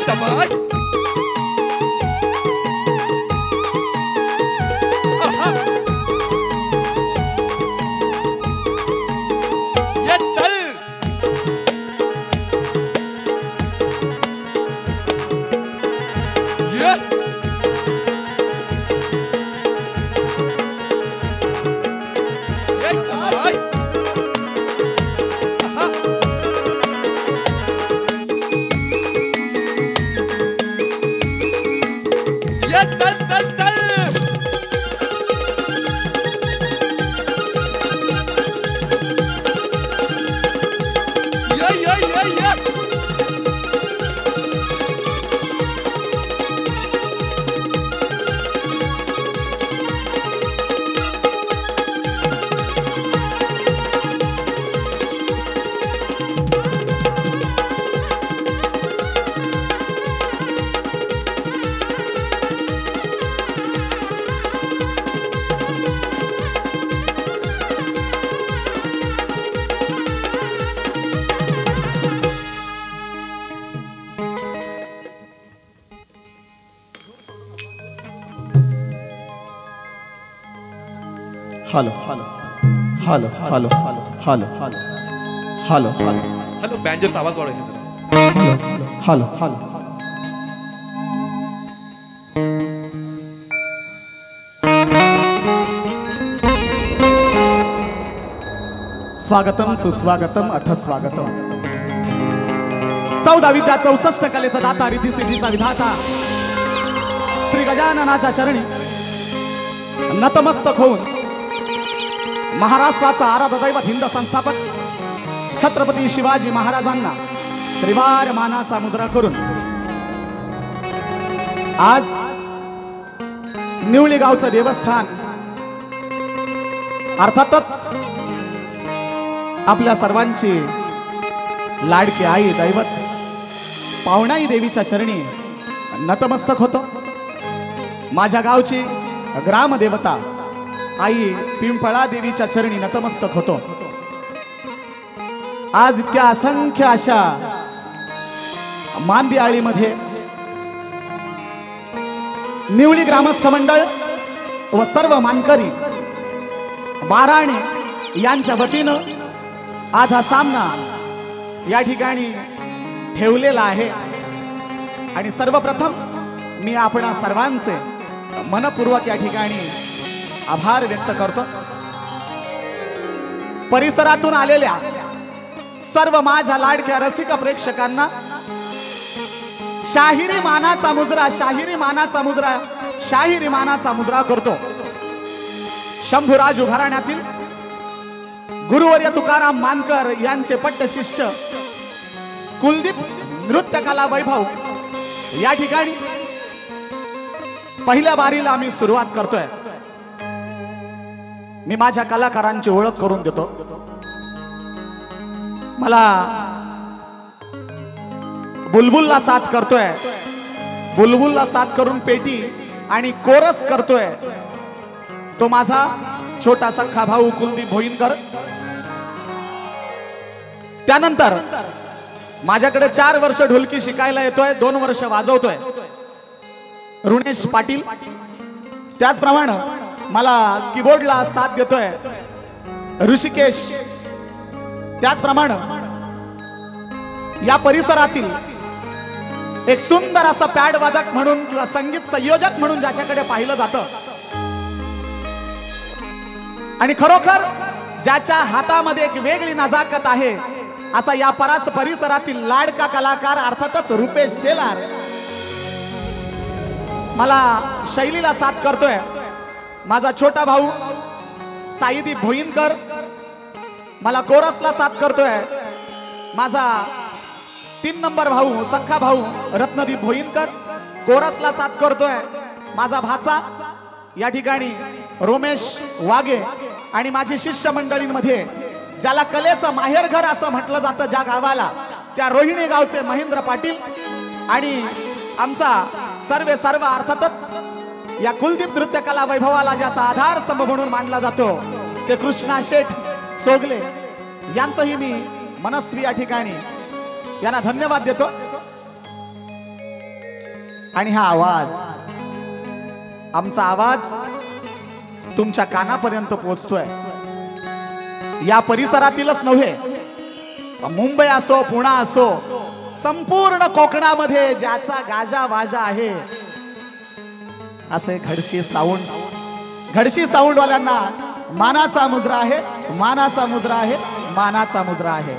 शाबाश ये तल ये शाबाश hello hello hello hello hello hello hello hello hello banjo तो आवाज बढ़े हेलो हेलो हेलो स्वागतम सुस्वागतम अथ स्वागतम. 14 विद्या 64 कलेचा दाता रिद्धी सिद्धीचा विधाता श्री गजाननाच्या चरणी नतमस्तक होऊन महाराष्ट्राचा आराध्य दैवत हिंद संस्थापक छत्रपती शिवाजी महाराजांना त्रिवार मानाचा मुद्रा करून आज निवळी गावचं देवस्थान अर्थातच आपल्या सर्वांची लाडकी आई दैवत पावणाई देवीच्या चरणी नतमस्तक होतो. माझ्या गावची ग्रामदेवता आई पिंपळा देवीच्या चरणी नतमस्तक होतो. आज इतक्या असंख्य अशा मांदियाळीमध्ये निवळी ग्रामस्थ मंडळ व सर्व मानकरी बाराणे यांच्या वतीनं आज हा सामना या ठिकाणी ठेवलेला आहे. आणि सर्वप्रथम मी आपणा सर्वांचे मनपूर्वक या ठिकाणी आभार व्यक्त करतो. परिसरातून आलेल्या सर्व माझ्या लाडक्या रसिक प्रेक्षकांना शाहिरी मानाचा मुजरा, शाहिरी मानाचा मुजरा, शाहिरी मानाचा मुजरा करतो. शंभूराजू घराण्यातील गुरुवर्य तुकाराम मानकर यांचे पट्ट शिष्य कुलदीप नृत्य कला वैभव या ठिकाणी पहिल्या बारीला आम्ही सुरुवात करतोय. मी माझ्या कलाकारांची ओळख करून देतो. मला बुलबुलला साथ करतोय, बुलबुलला साथ करून पेटी आणि कोरस करतोय तो माझा छोटा सख्खा भाऊ कुलदीप भोईनकर. त्यानंतर माझ्याकडे 4 वर्ष ढोलकी शिकायला येतोय, 2 वर्ष वाजवतोय ऋणेश पाटील. त्याचप्रमाणे मला कीबोर्डला साथ देतोय ऋषिकेश. त्याचप्रमाणे या परिसरातील एक सुंदर असा पॅड वादक म्हणून किंवा संगीत संयोजक म्हणून ज्याच्याकडे पाहिलं जातं आणि खरोखर ज्याच्या हातामध्ये एक वेगळी नजाकत आहे असा या परिसरातील लाडका कलाकार अर्थातच रुपेश शेलार मला शैलीला साथ करतोय. माझा छोटा भाऊ साईदीप भोईनकर मला कोरसला साथ करतोय. माझा 3 नंबर भाऊ सख्खा भाऊ रत्नदीप भोईनकर कोरसला साथ करतोय. माझा भाचा या ठिकाणी रोमेश वागे आणि माझी शिष्य मंडळींमध्ये ज्याला कलेचं माहेरघर असं म्हटलं जातं ज्या गावाला, त्या रोहिणी गावचे महेंद्र पाटील आणि आमचा सर्व अर्थातच या कुलदीप नृत्य कला वैभवाला ज्याचा आधारस्तंभ म्हणून मानला जातो ते कृष्णा शेठ सोगले यांचंही मी मनस्वी या ठिकाणी यांना धन्यवाद देतो. आणि हा आवाज, आमचा आवाज तुमच्या कानापर्यंत पोहोचतोय. या परिसरातीलच नव्हे, मुंबई असो पुणा असो, संपूर्ण कोकणामध्ये ज्याचा गाजा वाजा आहे असे घडशी साऊंड वाल्यांना मानाचा मुजरा आहे, मानाचा मुजरा आहे, मानाचा मुजरा आहे.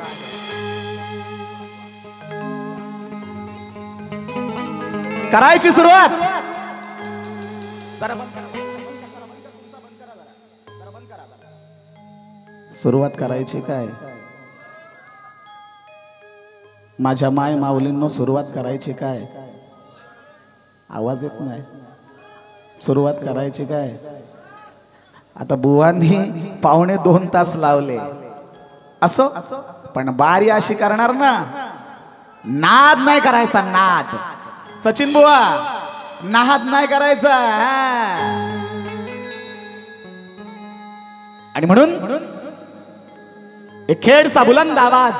करायची सुरुवात. सुरुवात करायची काय माझ्या माय माऊलींनो, सुरुवात करायची काय? आवाज येत नाही. सुरुवात करायची काय? आता बुवांनी 1.25 तास लावले असो, पण बारी अशी करणार ना, नाद नाही करायचा. नाद सचिन बुवा, नाद नाही करायचा. आणि म्हणून एक खेडचा बुलंद आवाज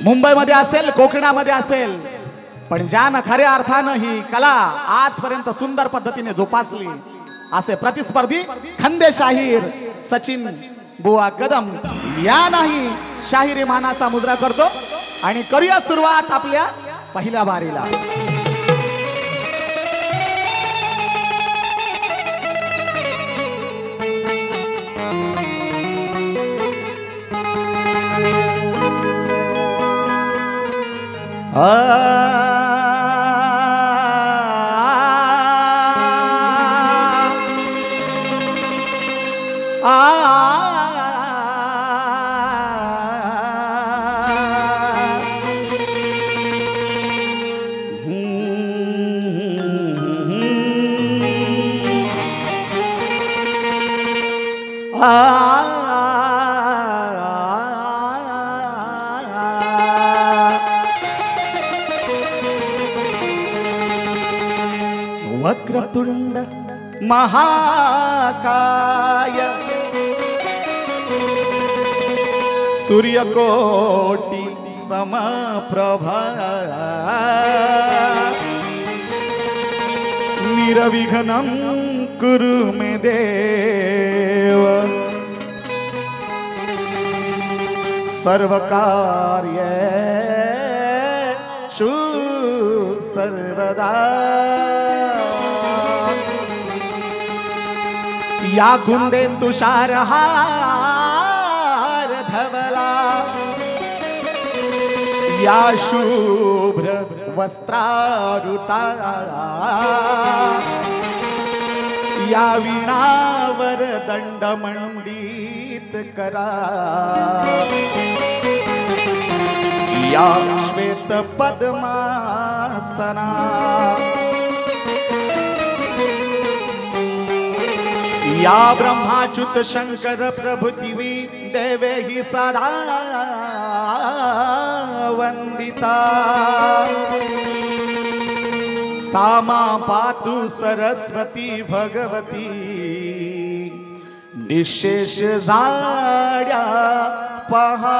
मुंबईमध्ये असेल, कोकणामध्ये असेल, पण ज्यानं खऱ्या अर्थानं ही कला आजपर्यंत सुंदर पद्धतीने जोपासली असे प्रतिस्पर्धी खंदेशाहीर सचिन बुवा कदम या नाही शाहिरी मानाचा मुद्रा करतो. आणि करूया सुरुवात आपल्या पहिल्या बारीला. वक्रतुंड महाकाय सूर्यकोटि समप्रभा निरविघ्नं कुरु मे देव सर्वकार्येषु सर्वदा। या कुंदेन तुषारहार धवला या शुभ्र वस्त्रारुता या वीणावर दंडमंडित करा या श्वेत पद्मासना या ब्रह्माच्युत शंकर प्रभुतिवी देवे ही सदा वंदिता सामा पातु सरस्वती भगवती निशेष जाड्या पहा।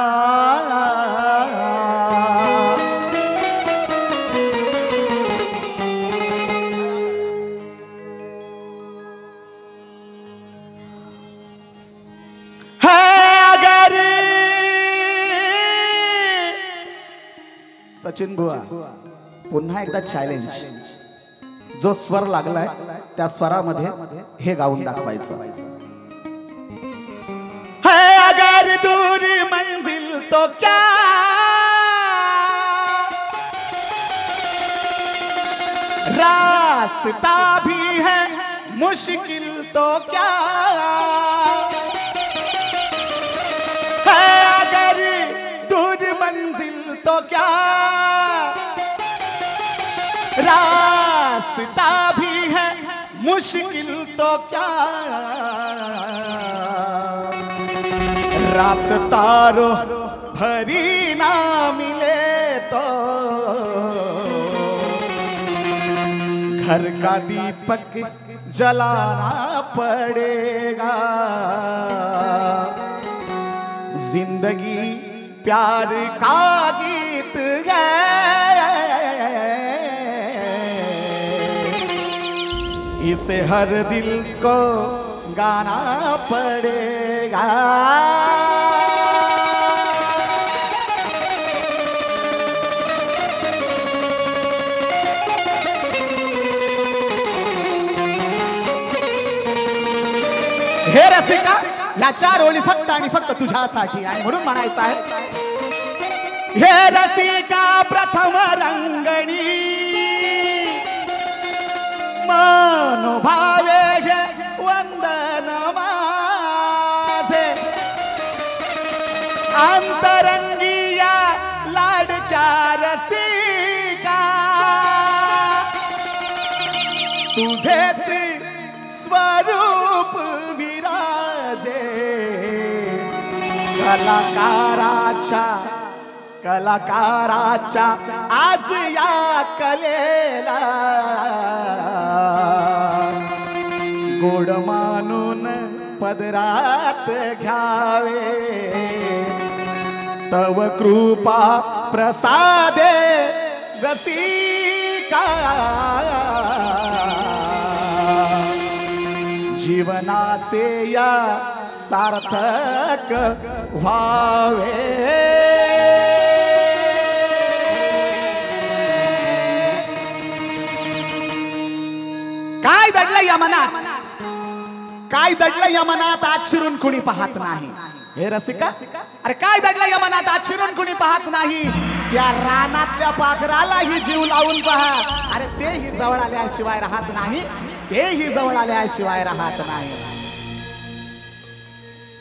सचिन बुआ पुन्हा एकदा चॅलेंज, जो स्वर लागलाय त्या स्वरामध्ये हे गाऊन दाखवायचं है। अगर दूर मंजिल तो क्या रास्ता भी है मुश्किल तो क्या है। अगर दूर मंजिल तो क्या रास्ता भी है मुश्किल तो क्या रात तारो भरी ना मिले तो घर का दीपक जलाना पड़ेगा। जिंदगी प्यार का गीत है इसे हर दिल को गाना पड़ेगा। हे रसिका, या 4 ओळी फक्त आणि फक्त तुझ्यासाठी आणि म्हणून म्हणायचं आहे। हे रसिका प्रथम रंगणी मनोभावे घे वंदन माझे अंतरंगिया लाडक्या रसिका तुझेच स्वरूप विराजे कलाकाराच्या आज या कलेला गोड मानून पदरात घ्यावे तव कृपा प्रसादे रसिका जीवनाचे या सार्थक व्हावे। काय दडलं या मनात, काय दडलं या मनात आज शिरून कुणी पाहत नाही। हे रसिका, अरे काय दडलं या मनात आज शिरून कुणी पाहत नाही। त्या रानातल्या पाखरालाही जीव लावून पहा. अरे तेही जवळ आल्याशिवाय राहत नाही, तेही जवळ आल्याशिवाय राहत नाही.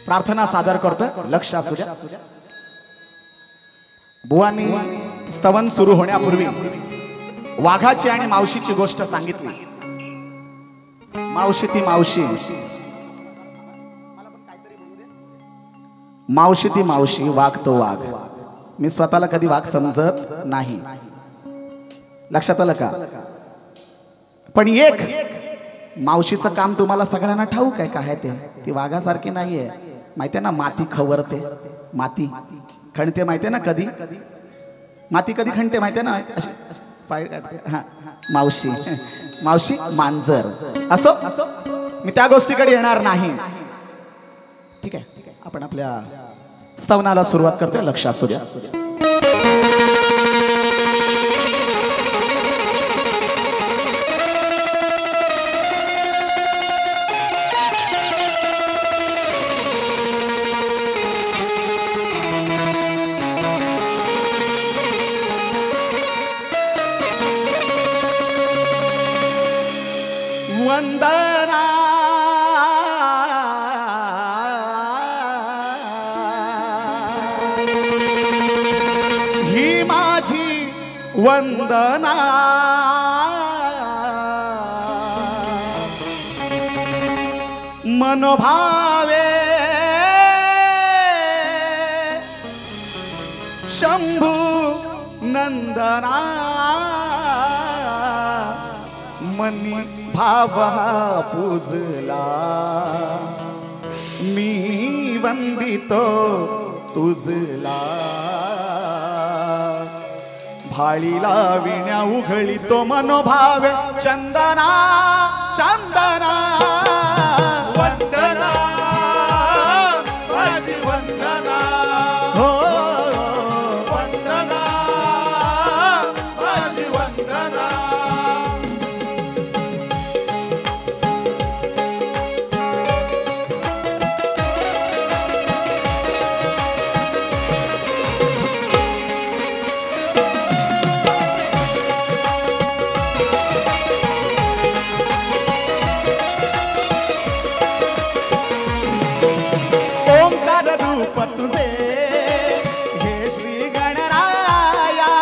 प्रार्थना सादर करतोय, लक्ष असू द्या. बुवांनी स्तवन सुरू होण्यापूर्वी वाघाची आणि मावशीची गोष्ट सांगितली. मावशी ती मावशी, मावशी ती मावशी, वाघ तो वाघ. मी स्वतःला कधी वाघ समजत नाही, लक्षात आलं का? पण एक मावशीचं काम तुम्हाला सगळ्यांना ठाऊक आहे काय ते? ती वाघासारखी नाहीये. माहितीये ना, माती खवरते, माती खणते. माहितीये ना, कधी माती कधी खणते माहितीये ना, अशी पाय काढते. हा, मावशी मावशी मांजर. असो, मी त्या गोष्टीकडे येणार नाही. ठीक आहे, आपण आपल्या स्तवनाला सुरुवात करतोय, लक्ष असू द्या. वंदना ही माझी वंदना, मनोभावे शंभू नंदना. मनी भाव पूजला मी वंदितो तुझला. भाळीला विण्या उघळीतो मनोभावे चंदना चंदना. वंदना माझी वंदना, हो वंदना माझी वंदना. तुझे हे श्री गणराया,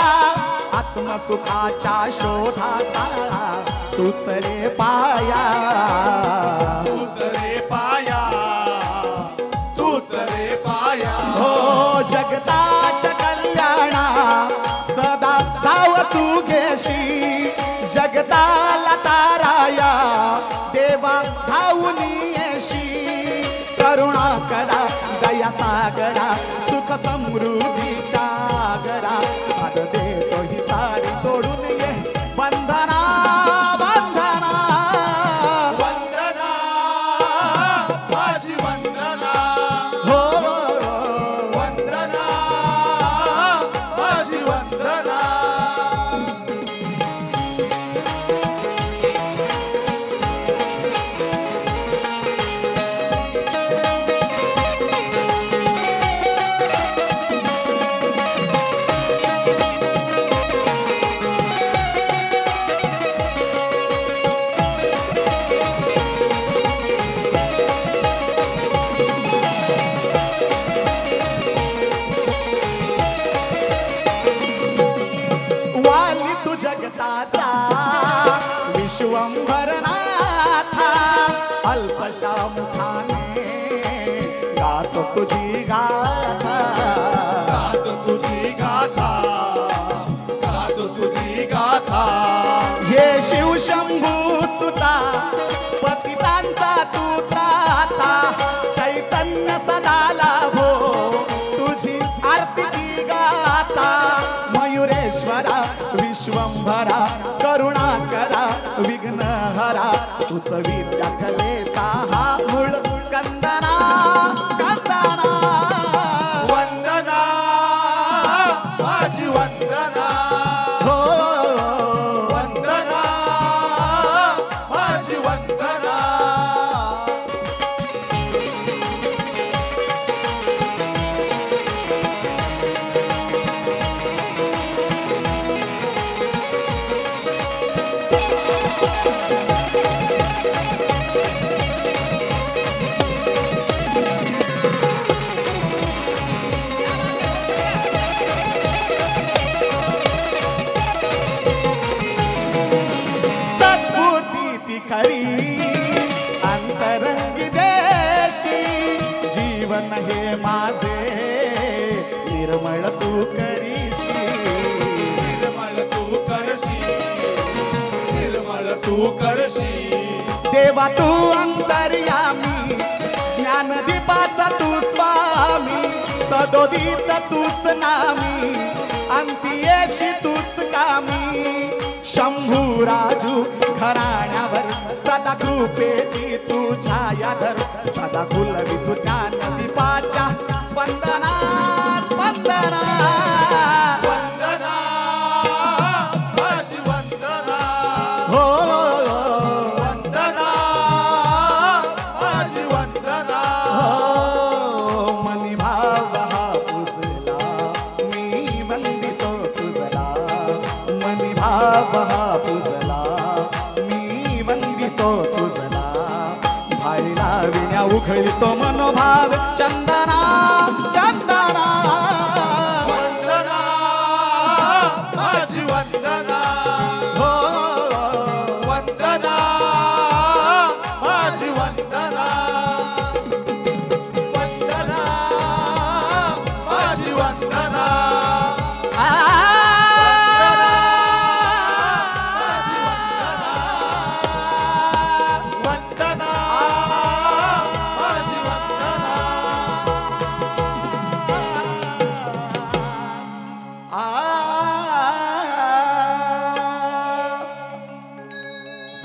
आत्मसुखाच्या शोधाचा तूच रे पाया, तूच रे पाया, तूच रे पाया. हो जगताच्या कल्याणा सदा धाव तू घेशी. जगताला ताराया देवा धावून येशी. करुणा करा दया सागरा सुख समृद्धीच्या गरा. साध देतो ही सारी तोडून ये वंदना वंदना. वंदना माझी वंदना, हो वंदना माझी वंदना. वाली तू जगताचा विश्वंभरनाथा. अल्पशा मुखाने गातो तुझी गाथा. गातो तुझी गाथा, गातो तुझी गाथा. हे शिव शंभू तुता पतितांचा तू त्राता. चैतन्य सदा लाभो तुझी आरती की गाता. मयुरेश्वरा विश्वंभरा करुणा करा विघ्न हरा. तुझ विद्या कलेचा हा मूळ स्कंदना स्कंदना. वंदना माझी वंदना, हो वंदना माझी वंदना. ये माझे निर्मळ तू करीशी, निर्मळ तू करशी, निर्मळ तू करशी. देवा तू अंतर्यामी, ज्ञानदीपाचा तू स्वामी, सदोदित तूच नामी, अंतियेशी तूच कामी. शंभू राजू घराण्यावर सदा कृपेची तू छाया धर, सदा फुलवी तू ज्ञानदीपाच्या वंदना वंदना वंदना माझी वंदना, हो वंदना माझी वंदना. हो. मनी भाव हा तुझला मी वंदितो तुझला, मनी भाव हा तुझला मी वंदितो तुझला. भाळीला विण्या उखळीतो मनोभाव चंदना चंदना. वंदना माझी वंदना, हो वंदना माझी वंदना, वंदना माझी वंदना. वंदना माझी वंदना.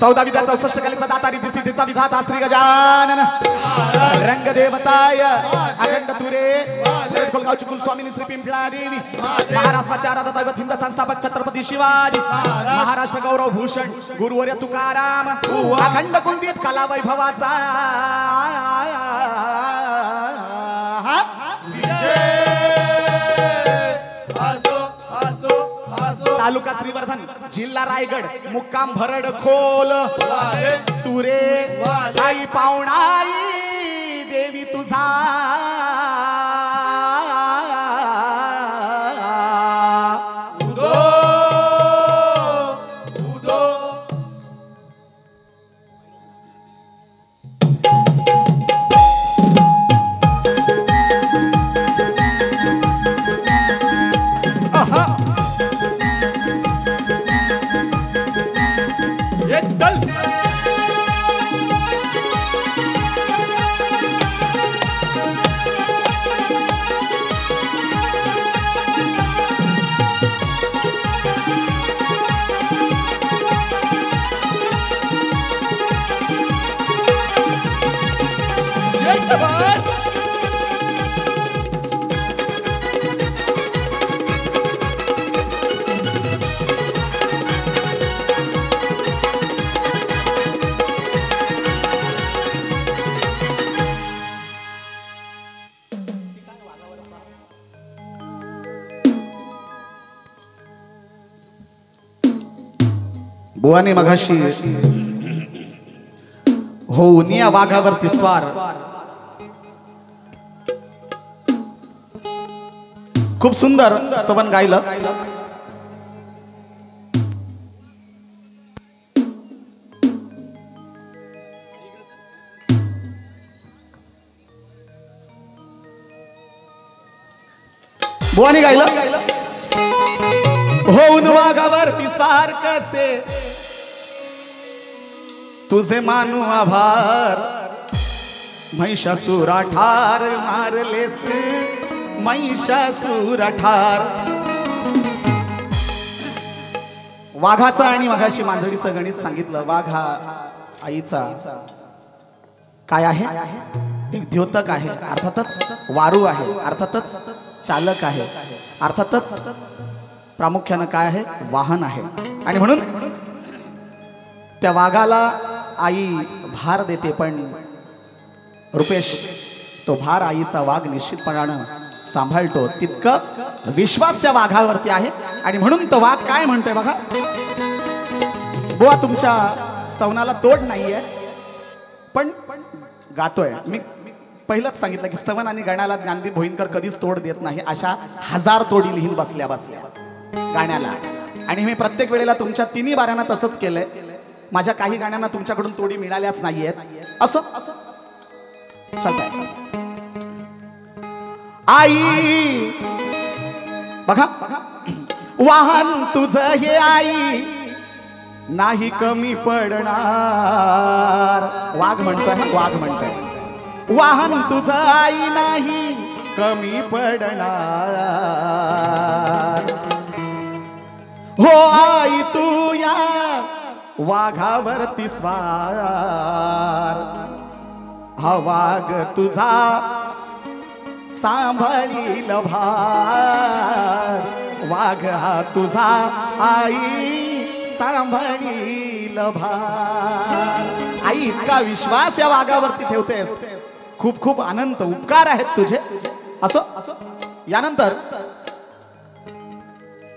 चौदा विधा 64 कलेचा दातारी दिसीचा विधाता श्री गजानन रंग देवताय अखंड तुरे कोलगावची कुलस्वामिनी श्री पिंपळा देवी, महाराष्ट्राच्या आराध्य दैवत हिंद संस्थापक छत्रपती शिवाजी महाराष्ट्र गौरव भूषण गुरुवर्य तुकाराम, अखंड कुलदीप कला वैभवाचा आसो आसो आसो. तालुका श्रीवर्धन जिल्हा रायगड मुक्काम भरड खोल तुरे आई पावणाई देवी तुझा उदो उदो. एकदल बुवाने मघाशी होऊन या वाघावरती स्वार खूप सुंदर स्तवन गायलं. बुवाने गायलं होऊन वाघावरती स्वार कसे तुझे मानू आभार, महिषासुरा ठार मारलेस महिषासुरा ठार. वाघाचं आणि मघाशी मांजरीचं गणित सांगितलं. वाघ हा आईचा काय आहे, एक द्योतक आहे, अर्थातच वारू आहे, अर्थातच चालक आहे, अर्थातच प्रामुख्यानं काय आहे, वाहन आहे. आणि म्हणून त्या वाघाला आई भार देते, पण रुपेश तो भार आईचा वाघ निश्चितपणानं सांभाळतो. तितकं विश्वास त्या वाघावरती आहे. आणि म्हणून तो वाघ काय म्हणतोय बघा. बुवा तुमच्या स्तवनाला तोड नाहीये, पण गातोय. मी पहिलंच सांगितलं की स्तवन आणि गाण्याला ज्ञानदीप भोईनकर कधीच तोड देत नाही. अशा 1000 तोडी लिहिन बसल्या बसल्या गाण्याला. आणि मी प्रत्येक वेळेला तुमच्या तिन्ही बाऱ्यांना तसंच केलंय. माझ्या काही गाण्यांना तुमच्याकडून तोडी मिळाल्याच नाहीयेत. असं चालतंय. आई बघा, वाहन तुझं हे आई नाही कमी पडणार. वाघ म्हणतोय हा, वाघ म्हणतोय. वाहन तुझं आई नाही कमी पडणार. हो आई तू या वाघावरती स्वार. हा वाघ तुझा सांभाळील भार. वाघ हा तुझा आई सांभाळील भार. आई इतका विश्वास या वाघावरती ठेवतेस, खूप खूप अनंत उपकार आहेत तुझे. असो, यानंतर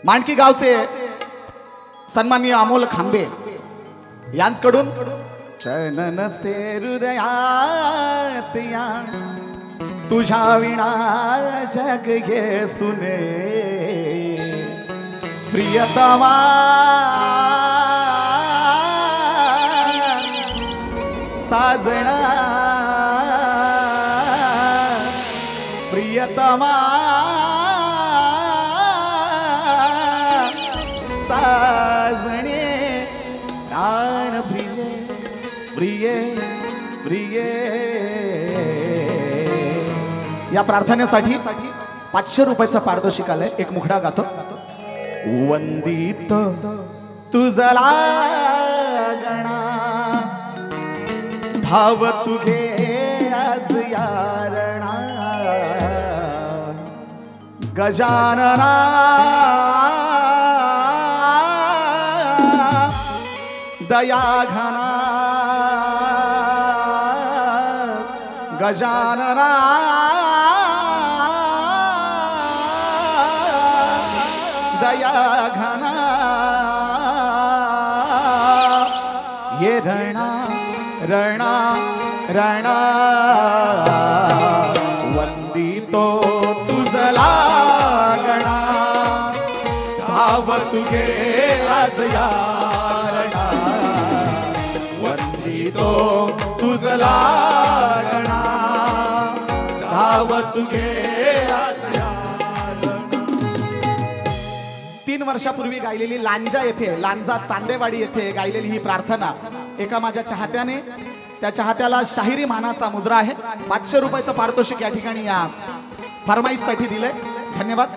मांडकी गावचे सन्माननीय अमोल खांबे यांच्याकडून चलन से हृदयात या तुझ्या विना जग घे सुने प्रियतमा साजना प्रियतमा साजणे प्राण प्रिय प्रिय प्रिय. या प्रार्थनेसाठी 500 रुपयाचा पारितोषिक आलंय. एक मुखडा गातो. वंदित तुझला गणा धाव तुझे आज यारणा गजानना दया घना गजानना दया घना. ये रणा रणा रणा वंदितो तुझला गणा धाव तुझे आज यारणा. वंदितो तुझला गणा धाव तुझे आज यारणा. 3 वर्षापूर्वी गायलेली लांजा येथे, लांजा चांदेवाडी येथे गायलेली ही प्रार्थना एका माझ्या चाहत्याने, त्या चाहत्याला शाहिरी मानाचा मुजरा आहे. 500 रुपयाचं पारितोषिक या ठिकाणी या फरमाईशसाठी दिलंय. धन्यवाद.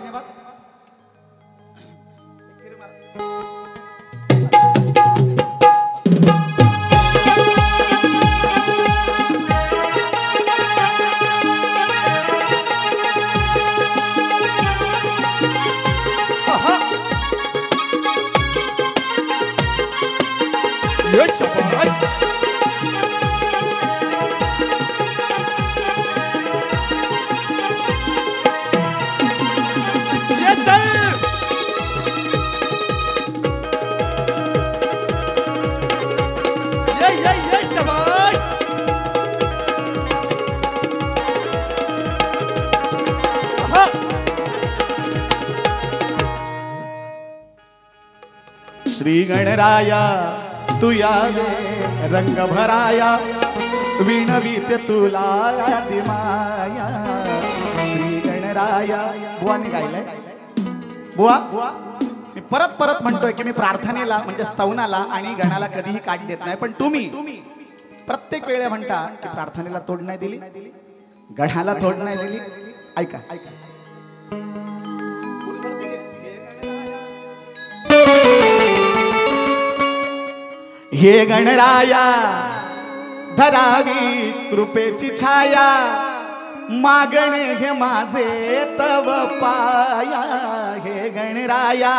श्री गणराया तू यावे रंग भराया विणवीत तुला दिमाया. श्री गणराया. बुवाने गायलंय. बुवा मी परत परत म्हणतोय की मी प्रार्थनेला म्हणजे स्तवनाला आणि गणाला कधीही काढ देत नाही, पण तुम्ही प्रत्येक वेळेला म्हणता की प्रार्थनेला तोड नाही दिली, गणाला तोड नाही दिली. ऐका ऐका. हे गणराया धरावी कृपेची छाया मागणे घे माझे तव पाया. हे गणराया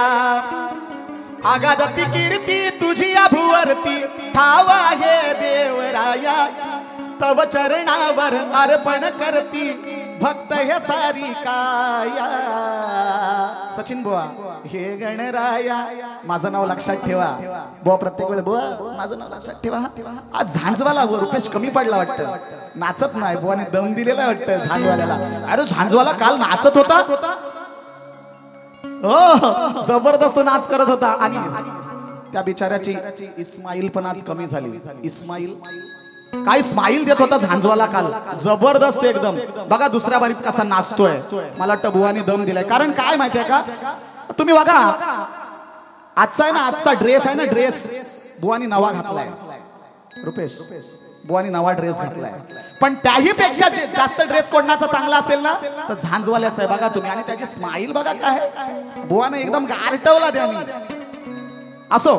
आगादती कीर्ती तुझी अभुवरती ठावा हे देवराया. तव चरणावर अर्पण करती भक्त हे सारी काया. सचिन बुवा. हे गणराया. माझं नाव लक्षात ठेवा बुवा. प्रत्येक वेळेला बुवा माझं नाव लक्षात ठेवा. आज झांजवाला रुपेश कमी पडला वाटतं, नाचत नाही. बुवाने दम दिलेला वाटतं झांजवाल्याला. अरे झांजवाला काल नाचत होता, हो जबरदस्त नाच करत होता. आणि त्या बिचाऱ्याची इस्माईल पण आज कमी झाली. इस्माईल काय स्माइल देत होता झांजवाला काल, जबरदस्त एकदम. बघा दुसऱ्या बारीत कसा नाचतोय. मला वाटतं बुवानी दम दिलाय. कारण काय माहितीये का, तुम्ही बघा आजचा आहे ना, आजचा ड्रेस आहे ना, ड्रेस बुवानी नवा घातलाय. रुपेश, बुवानी नवा ड्रेस घातलाय. पण त्याही पेक्षा जास्त ड्रेस कोणाचा चांगला असेल ना तर झांजवाल्याचा आहे. बघा तुम्ही, आणि त्याची स्माइल बघा काय, बुवाने एकदम गारटवला त्याने. असो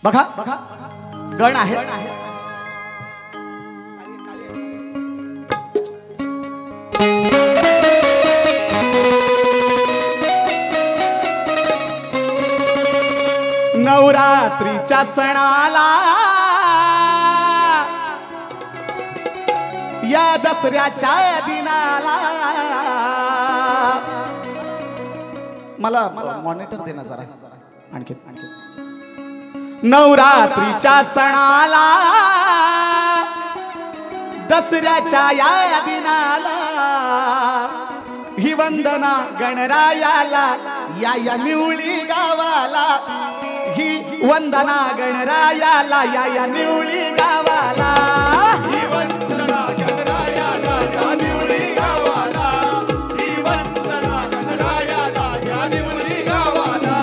बघा, बघा गण आहे. नवरात्रीच्या सणाला या दसऱ्याच्या दिनाला मला मॉनिटर दे ना जरा आणखी. नवरात्रीच्या सणाला दसऱ्याच्या या दिनाला ही वंदना गणरायाला, या निवळी गावाला. ही वंदना गणरायाला, या निवळी गावाला. ही वंदना गणरायाला, या निवळी गावाला. ही वंदना गणरायाला, या निवळी गावाला.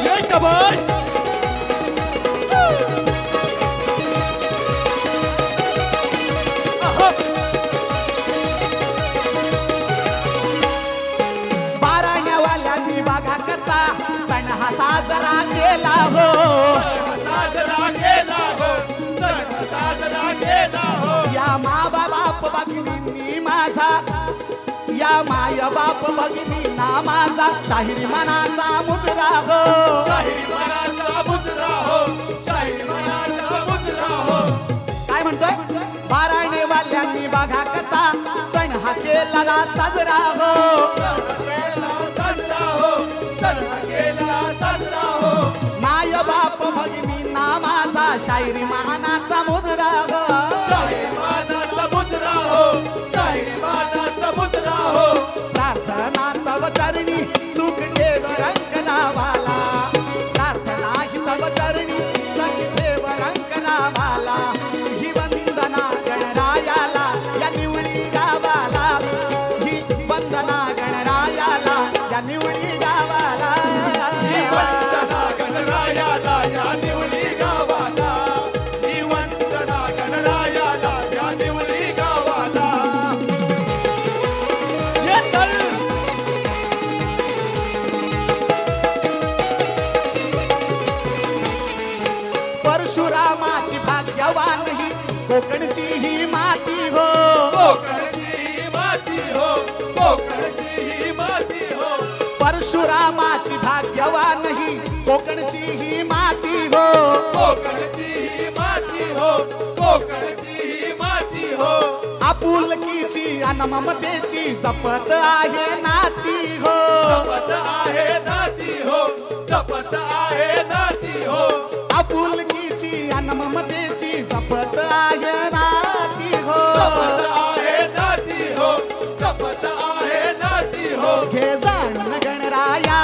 ये शाबाश. बाराण्यावाल्यांनी बघा कसा सण हा साजरा केला हो. साजरा केला हो, सण साजरा केला हो. या मा बाप भगिनींनी माझा, या माय बाप भगिनींना माझा शाहिरी मनाचा मुजरा हो. शाहिरी मनाचा मुजरा हो, शाहिरी मनाचा मुजरा हो. काय म्हणतोय, बाराणेवाल्यांनी बघा कसा सण हा केला साजरा हो. साजरा हो, सण केला साजरा हो. माय बाप भगिनींना माझा शाहिरी मानाचा मुजरा हो. शाहिरी मानाचा मुजरा हो, शाहिरी मानाचा मुजरा हो. प्रार्थना तव चरणी सुख ठेव रंगनावाला. प्रार्थना ही तव चरणी सुख ठेव रंगनावाला. ही वंदना गणरायाला, या निवळी गावाला. ही वंदना गणरायाला, या निवळी गावाला. ही वंदना गणरायाला, या निवळी गावाला. ही वंदना गणरायाला, या निवळी गावाला. ये तल. परशुरामाची भाग्यवान ही कोकणची ही माती हो. कोकणची ही माती हो, कोकणची ही माती हो. परशुरामाची भाग्यवान ही कोकणची ही माती हो. कोकणची ही माती हो, कोकणची ही माती हो. आपुलकीची अन ममतेची जपत आहे नाती हो. जपत आहे नाती हो, जपत आहे नाती हो. आपुलकीची अन ममतेची जपत आहे नाती हो. जपत आहे नाती हो, जपत आहे नाती हो. घे जाणून गणराया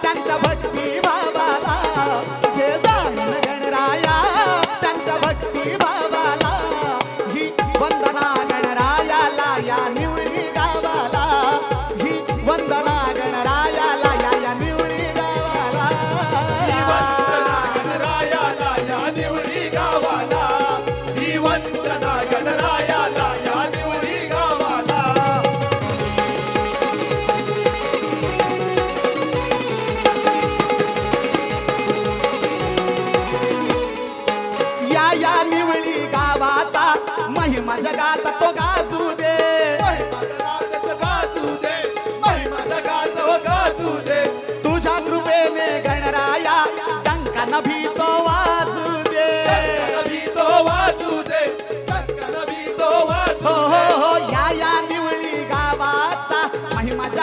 त्यांच्या भक्ती भावाला. घे जाणून गणराया त्यांच्या भक्ती भावाला. ही वंदना गणरायाला, या निवळी गावाला. ही वंदना गणरायाला, या निवळी गावाला. ही वंदना गणरायाला, या निवळी गावाला. ही वंदना गणरायाला, या निवळी गावाला.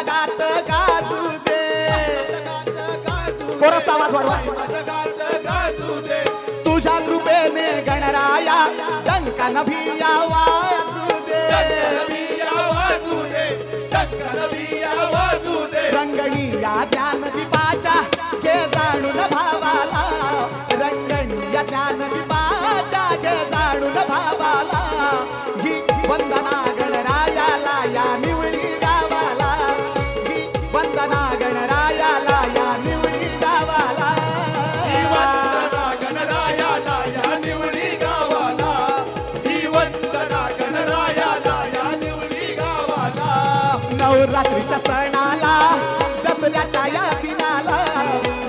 जगात गाजू दे. कोरस आवाज वाढवा. गाजू दे तुझ्या कृपेने गणराया डंकान भिया वाजू दे. वाजू दे वाजू दे रंगणी या ज्ञान दीपाच्या घे जाणून भावाला. रंगणी या ज्ञान दीपाच्या घे जाणून भावाला. ही वंदना गणरायाला या निवळी गावाला. ही वंदना गणरायाला या निवळी गावाला. ही वंदना गणरायाला या निवडी गावाला. ही वंदना गणरायाला या निवडी गावाला. नवरात्रीच्या सणाला दसऱ्याच्या या दिनाला.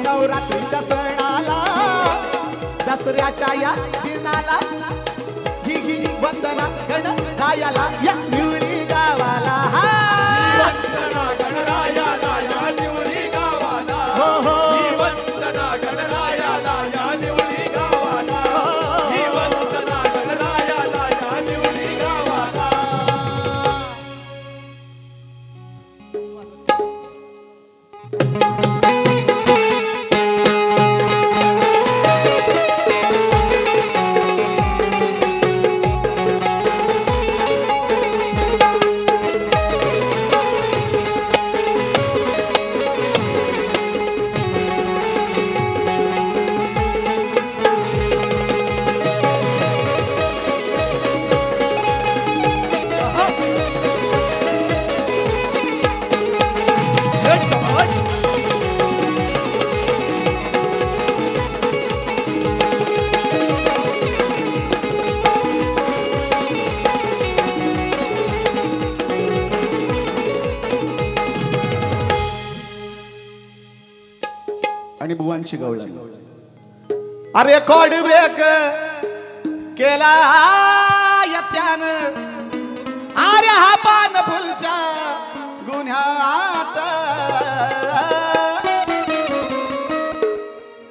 नवरात्रीच्या सणाला दसऱ्याच्या या दिनाला. ही वंदना गणरायाला या निवडी गावाला. वंदना गणरायाला या निवडी गावाला. हो हो ही वंदना गणरायाला या निवडी गावाला. ही वंदना गणरायाला या निवडी गावाला. आणि बुवांची गवळण. अरे कॉड ब्रेक केला त्यानं. अरे हा पान फुलच्या गुन्ह्यात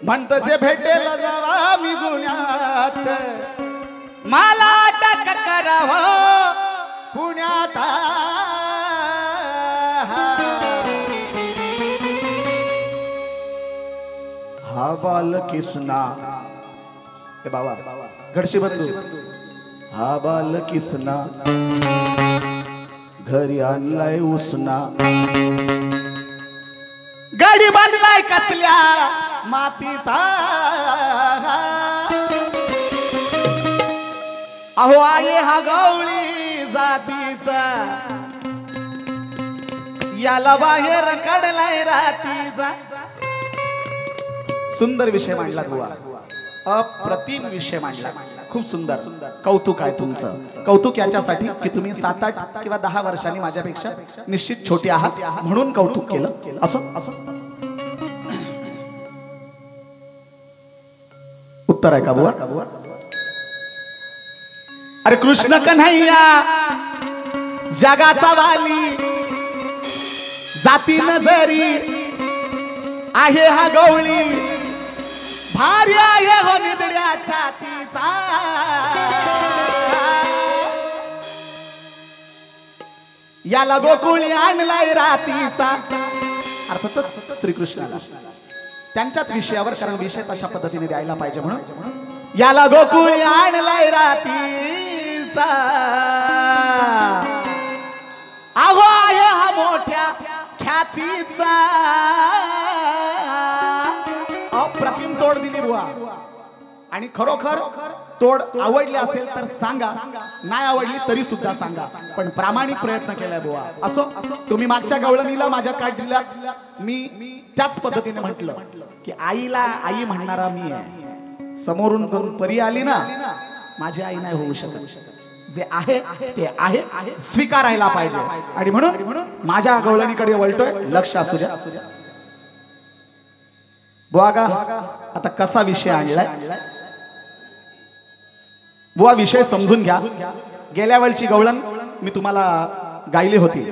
म्हणत जे भेटेल जावा मी गुन्ह्यात. मला अटक कराव पुण्यात. हा बाल किसना ए बाबा घडशी बंधू. हा बाल किसना घरी आणलाय उसना. गाडी बांधलाय कसल्या मातीचा. अहो आहे हा गवळी जातीचा. याला बाहेर काढलाय रातीचा. सुंदर विषय मांडला बुवा. अप्रतिम विषय मांडला. खूप सुंदर. कौतुक आहे तुमचं. कौतुक याच्यासाठी की तुम्ही 7-8 किंवा 10 वर्षांनी माझ्यापेक्षा निश्चित छोटे आहात म्हणून कौतुक केलं. असो असो. उत्तर आहे का बुवा? अरे कृष्ण कन्हैया जगाचा वाली. जाती नजरी आहे हा गवळी. भारी आहे हो निदड्या छातीचा. याला गोकुळी आणलाय रातीचा. अर्थातच श्रीकृष्णाला त्यांच्याच विषयावर, कारण विषय तशा पद्धतीने द्यायला पाहिजे म्हणून. याला गोकुळी आणलाय रातीचा. अहो आहे हा मोठ्या ख्यातीचा. अप्रतिम तोड दिली बुवा. आणि खरोखर तोड आवडली असेल तर सांगा, नाही आवडली तरी सुद्धा सांगा, पण प्रामाणिक प्रयत्न केलाय बुवा. असो. तुम्ही मागच्या गवळणीला माझ्या काढलेल्या मी त्याच पद्धतीने म्हटलं की आईला आई म्हणणारा मी आहे. समोरून कोण परी आली ना, माझी आई नाही होऊ शकत. जे आहे ते आहे, स्वीकारायला पाहिजे. आणि म्हणून माझ्या गवळणीकडे वळतोय. लक्ष असू द्या बुवा. आता कसा विषय आणलाय बुवा, विषय समजून घ्या. गेल्या वेळची गवळण मी तुम्हाला गायली होती.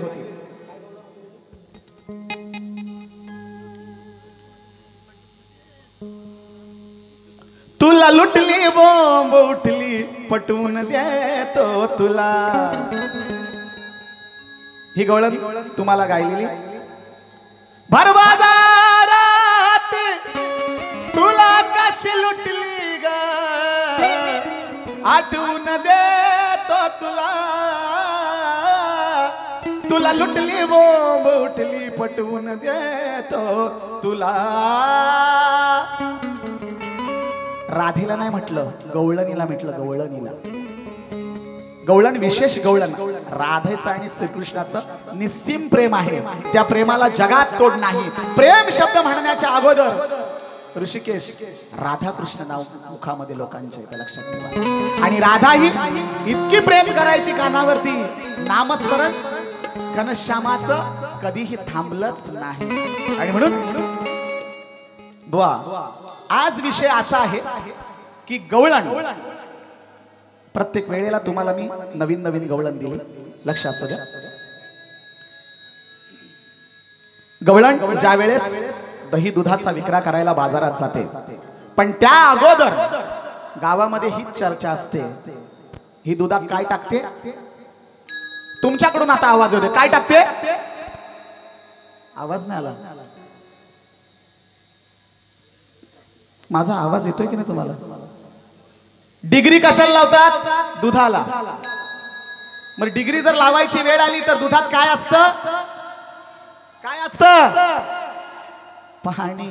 तुला लुटली बोंब उठली पटवून देतो तुला. ही गवळण तुम्हाला गायलेली भर बाजारात तुला कशी लुटली ग, आठवून देतो तुला, तुला लुटली बोंब उठली पटवून देतो तुला. राधेला नाही म्हटलं, गवळणीला म्हटलं, गवळणीला. गवळण विशेष गवळण राधेचं आणि श्रीकृष्णाचं निस्सीम प्रेम आहे. त्या प्रेमाला जगात तोड नाही. प्रेम शब्द म्हणण्याच्या अगोदर ऋषिकेश राधाकृष्ण नाव मुखामध्ये लोकांचे लक्षात ठेवा. आणि राधा ही इतकी प्रेम करायची कानावरती, नामस्मरण घनश्यामाचं कधीही थांबलंच नाही. आणि म्हणून बुवा आज विषय असा आहे की गवळण. प्रत्येक वेळेला तुम्हाला मी नवीन नवीन गवळण दिली, लक्षात असू द्या. गवळण ज्या वेळेस दही दुधाचा विक्रा करायला बाजारात जाते, पण त्या अगोदर गावामध्ये ही चर्चा असते, ही दुधात काय टाकते. तुमच्याकडून आता आवाज होते, काय टाकते. आवाज नाही आला, माझा आवाज येतोय की नाही तुम्हाला. डिग्री कशाला लावतात, दुधाला. मग डिग्री जर लावायची वेळ आली तर दुधात काय असतं, काय असतं. पाणी.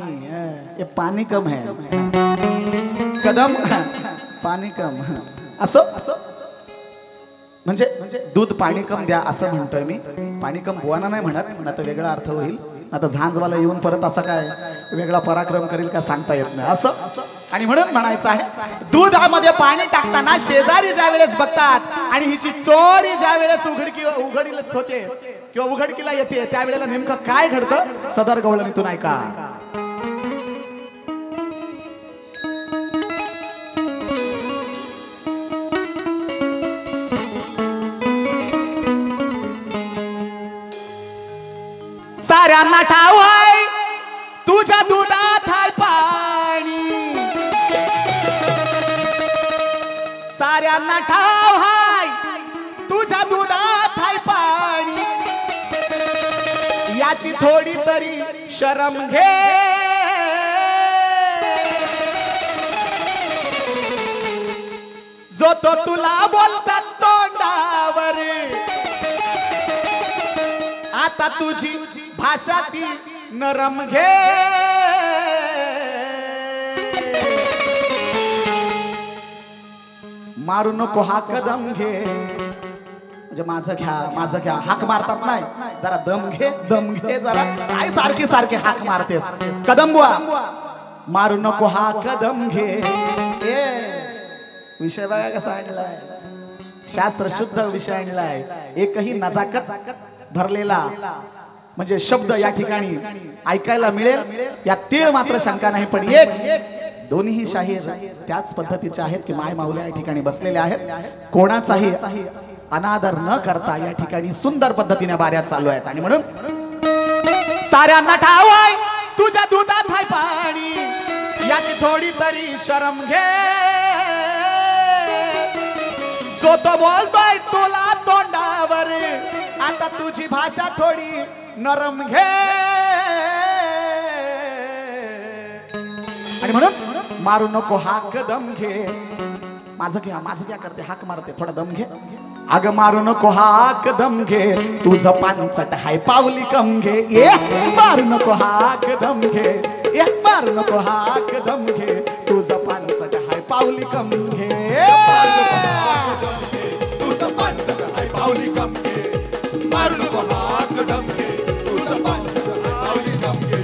ये पाणी कम है कदम, पाणी कम असं. म्हणजे दूध पाणी कम द्या असं म्हणतोय मी. पाणी कम बुवाना नाही म्हणत, ना तर वेगळा अर्थ होईल. आता झांजवाला येऊन परत असा काय वेगळा पराक्रम करेल का सांगता येत नाही असं. आणि म्हणून म्हणायचं आहे, दुधामध्ये पाणी टाकताना शेजारी ज्या वेळेस बघतात आणि हिची चोरी ज्या वेळेस उघडीलच होते किंवा उघडकीला येते, त्यावेळेला नेमकं काय घडतं सदर गवळणीतून ऐका. साऱ्यांना ठाव आहे तुझ्या दुधात आहे पाणी, साऱ्यांना ठाव आहे तुझ्या दुधात आहे पाणी, याची थोडी तरी शरम घे. जो तो तुला बोलतात तोंडावर, आता तुझी भाषा ती नरम घे. मारू नको हा कदम घे. म्हणजे माझं घ्या, माझं घ्या, हाक मारतात नाही, जरा दम घे, दम घे जरा. काय सारखी सारखी हाक मारतेस. कदम बुवा, मारू नको हा कदम घे. विषय बघा कसा आणलाय, शास्त्र शुद्ध विषय आणलाय. एकही नजाकत भरलेला म्हणजे शब्द या ठिकाणी ऐकायला मिळेल, या तीळ मात्र शंका नाही. पण एक दोन्ही शाहीर त्याच पद्धतीचे आहेत की माय माऊल्या या ठिकाणी बसलेले आहेत. कोणाचाही अनादर न करता या ठिकाणी सुंदर पद्धतीने बाऱ्या चालू आहेत. आणि म्हणून साऱ्यांना ठाव आहे तुझ्या दुधात आहे पाणी, याची थोडी तरी शरम घे. जो तो बोलतोय तुला तोंडावर, आता तुझी भाषा थोडी नरम घे. आणि म्हणून मारू नको हा कदम घे. माझं घ्या, माझं घ्या करते, हाक मारते, थोडा दम घे. अग मारू नको हाक दम घे, तुझं पानचट हाय पावली कम घे. मारू नको हाक दम घे, मारू नको हाक दम घे, तुझं पानचट हाय पावली कम घे. तुझं पानचट हाय पावली कम घे. मारू नको हाक दम घे, तुझं पानचट हाय पावली कम घे.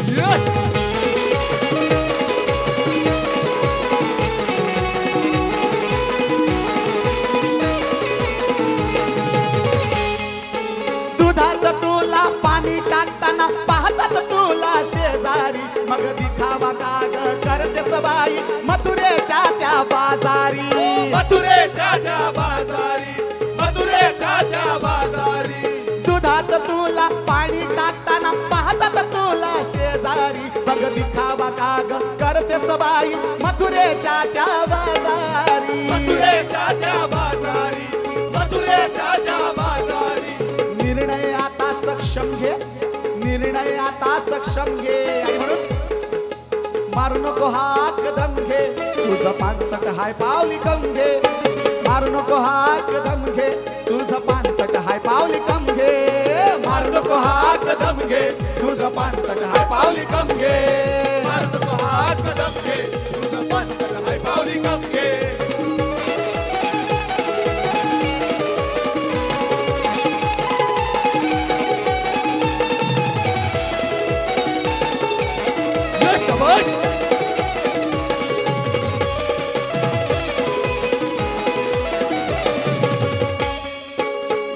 तुला पाणी टाकताना पाहतात तुला शेजारी, मग दिखावा काग करतेस बाई मथुरेच्या त्या बाजारी. मथुरेच्या त्या बाजारी, मथुरेच्या त्या बाजारी. दुधात तुला पाणी टाकताना पाहतात तुला शेजारी, मग दिखावा काग करतेस बाई मथुरेच्या त्या बाजारी. मथुरेच्या त्या बाजारी, मथुरेच्या त्या बाजारी. निर्णय आता सक्षम घे, निर्णय आता सक्षम घे आणि म्हणून मारू नको हाक दम घे तुझं पानसट हाय पावली कम घे मारू नको हाक दम घे तुझं पानसट हाय पावली कम घे मारू नको हाक दम घे तुझं पानसट हाय पावली कम घे मारू नको हाक दम घे तुझं पानसट हाय पावली कम घे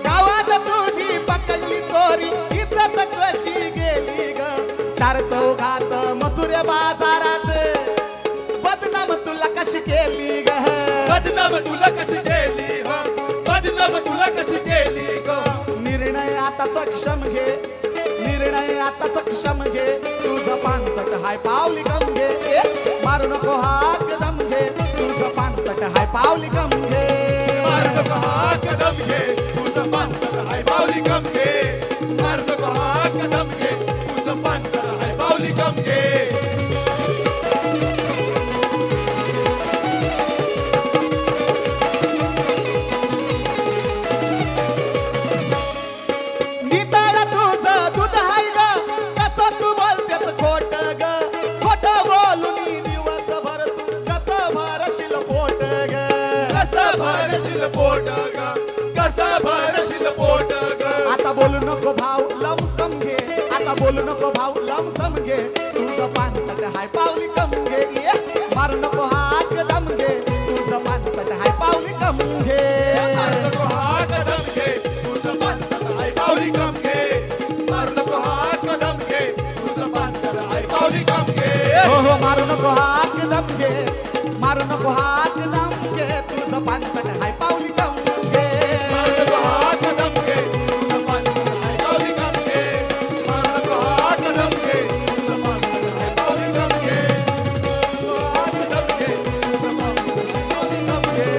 गावात तुझी पकडली चोरी इज्जत कशी गेली ग चार चौघात मसुरे बाजारात बदनाम तुला कशी केली ग बदनाम तुला कशी केली हो बदनाम तुला कशी केली गो निर्णय आता सक्षम घे निर्णय आता सक्षम घे तुझं पानसट हाय पावली कम घे मारू नको हाक दम घे तुझं पानसट हाय पावली कम घे मारू नको हाक दम घे तुझं पानसट हाय पावली कम घे मारू नको हाक दम घे तुझं पानसट हाय पावली कम घे नितळ तुझं दूध हाय ग कसं तू बोलतेस खोट ग खोट बोलून दिवसभर तू कसं भरशील पोट ग कसा भरशील पोट ग कसा भरशील पोट ग आता बोलू नको भाऊ लमसम घे आता बोलू नको भाऊ लमसम घे तुझं पानसट हाय पावली कम घे मारू नको हाक दम घे तुझं पानसट हाय पावली कम घे मारू नको हाक दम घे तुझं पानसट हाय पावली कम घे मारू नको हाक दम घे तुझं पानसट हाय पावली कम घे हो हो मारू नको हाक दम घे मारू नको हाक दम घे तुझं पानसट हाय पावली कम घे मारू नको हाक दम घे तुझं पानसट हाय पावली कम घे मारू नको हाक दम घे तुझं पानसट हाय पावली कम घे हाक दम घे तुझं पानसट हाय पावली कम घे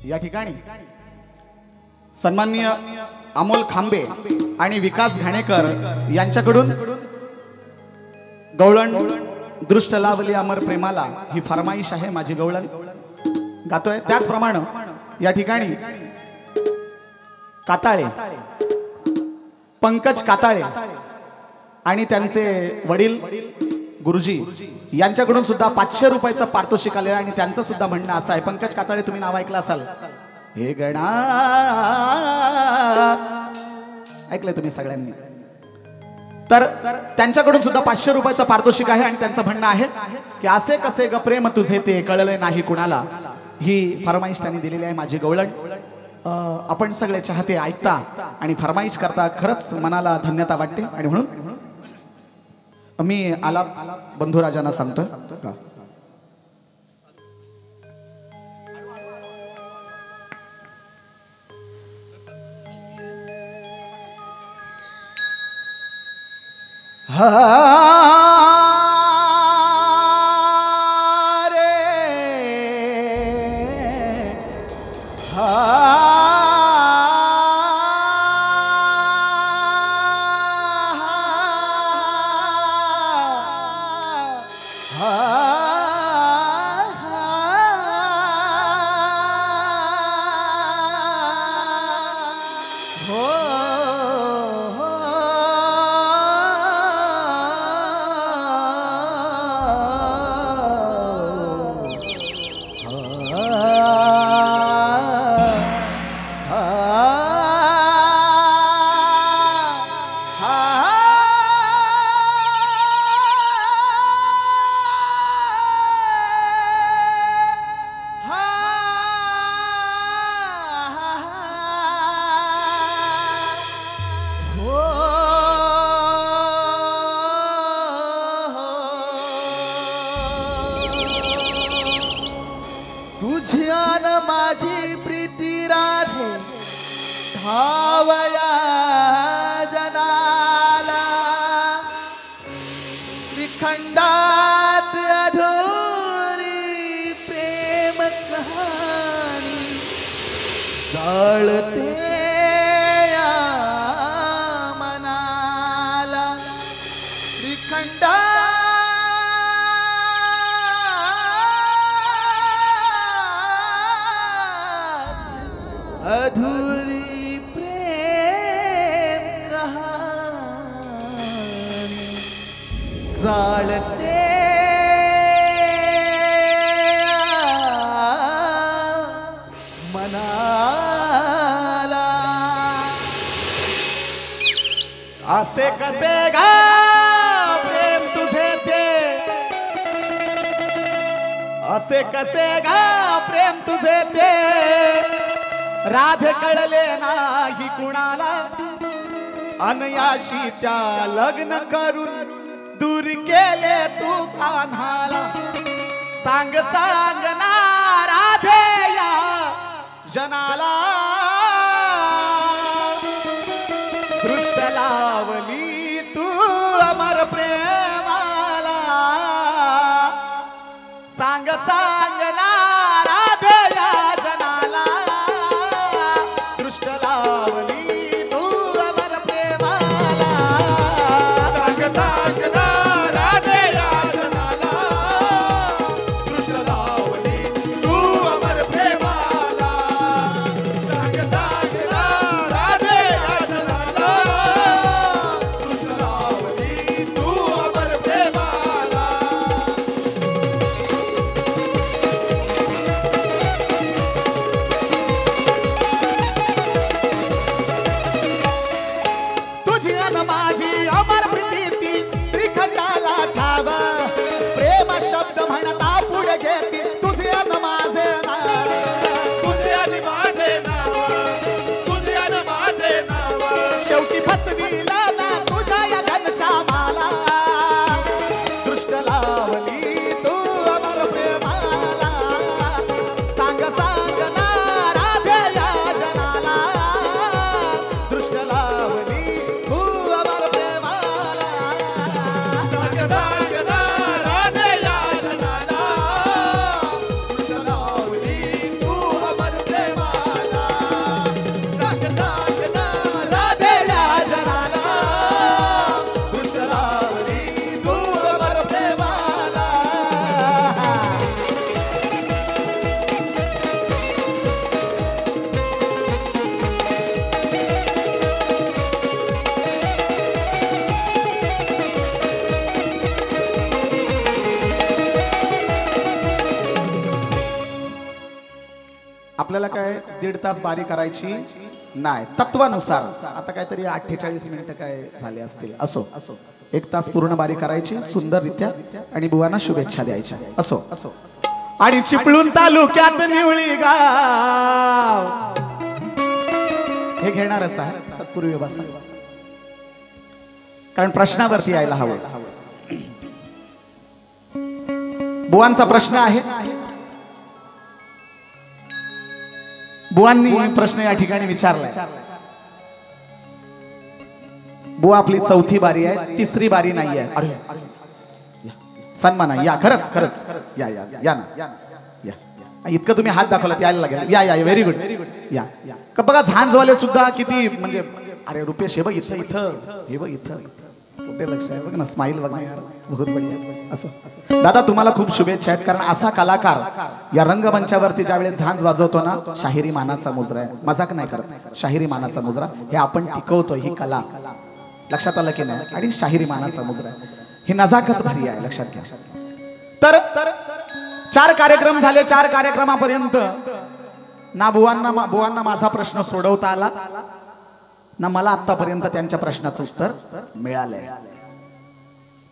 या ठिकाणी सन्माननीय अमोल खांबे आणि विकास घाणेकर यांच्याकडून गवळण दृष्ट लावली अमर प्रेमाला ही फरमाईश आहे माझी गवळण गातोय त्याचप्रमाणे या ठिकाणी काताळे पंकज काताळे आणि त्यांचे वडील गुरुजी यांच्याकडून सुद्धा 500 रुपयाचं पारितोषिक आलेलं आणि त्यांचं सुद्धा म्हणणं असं आहे. पंकज काताळे तुम्ही नाव ऐकलं असाल. हे गणा ऐकलंय तुम्ही सगळ्यांनी. तर त्यांच्याकडून सुद्धा 500 रुपयाचं पारितोषिक आहे आणि त्यांचं म्हणणं आहे की असे कसे ग प्रेम तुझे ते कळले नाही कुणाला. ही फरमाईश त्यांनी दिलेली आहे माझी गवळण. आपण सगळे चाहते ऐकता आणि फरमाईश करता खरंच मनाला धन्यता वाटते. आणि म्हणून मी आलाप बंधुराजांना सांगतो. श्रीखंडात अधुरी प्रेम कहाणी जाळते या मनाला श्रीखंडात अधूरी प्रेम कहाणी जाळते मनाला असे कसे गा प्रेम तुझे ते असे कसे गा प्रेम तुझे ते राधे कळले नाही कुणाला अनयाशी त्या लग्न करून दूर केले तू कान्हाला सांग सांग ना राधे या जनाला दृष्ट लावली तू अमर प्रेमाला सांग सांग ना राधे या जनाला दृष्ट लावली तू अमर प्रेमाला सांग सांग ना राधे या जनाला दृष्ट लावली तू अमर प्रेमाला सांग सांग ना राधे या जनाला दृष्ट लावली तू अमर प्रेमाला तुझी अन माझी अमर प्रीती त्रिखंडाला ठाव प्रेम शब्द म्हणता पुढे घेती तुझे अन माझे नाव तुझे आणि माझे नाव तुझे आणि माझे नाव शेवटी फसविला ना तुझ्या या घनश्यामाला दृष्ट लावली तू अमर प्रेमाला सांग सांग ना राधे या जनाला दृष्ट लावली तू अमर प्रेमाला सांग सांग ना राधे या जनाला दृष्ट लावली तू अमर प्रेमाला सांग सांग ना राधे या जनाला दृष्ट लावली तू अमर प्रेमाला आपल्याला काय 1.5 तास बारी करायची नाही तत्वानुसार आता काहीतरी 48 मिनिटं काय झाले असतील असो 1 तास पूर्ण बारी करायची सुंदररित्या आणि बुवांना शुभेच्छा द्यायच्या असो आणि चिपळूण तालुक्यात निवळी गाव हे घेणारच आहे तत्पूर्वी बसा कारण प्रश्नावरती यायला हवं बुवांचा प्रश्न आहे बुवांनी प्रश्न या ठिकाणी विचारलाय बुवा आपली 4थी बारी आहे 3री बारी नाही आहे अरे सन्मान आहे या खरंच खरंच या या या ना या इतकं तुम्ही हात दाखवलात यायला लागेल या या व्हेरी गुड या का बघा झांजवाले सुद्धा किती म्हणजे अरे रुपेश हे बघ इथं इथं हे बघ इथं कुठे लक्ष आहे बघ ना स्माइल बघ ना यार बहुत बढिया असं दादा तुम्हाला खूप शुभेच्छा आहेत कारण असा कलाकार या रंगमंचावरती ज्यावेळेस झांज वाजवतो ना शाहिरी मानाचा मुजरा आहे मजाक नाही करत शाहिरी मानाचा मुजरा हे आपण टिकवतो ही कला लक्षात आलं की नाही आणि शाहिरी मानाचा मुजरा ही नजाकत भारी आहे लक्षात घ्या तर 4 कार्यक्रम झाले 4 कार्यक्रमापर्यंत ना बुवांना माझा प्रश्न सोडवता आला ना मला आतापर्यंत त्यांच्या प्रश्नाचं उत्तर मिळालंय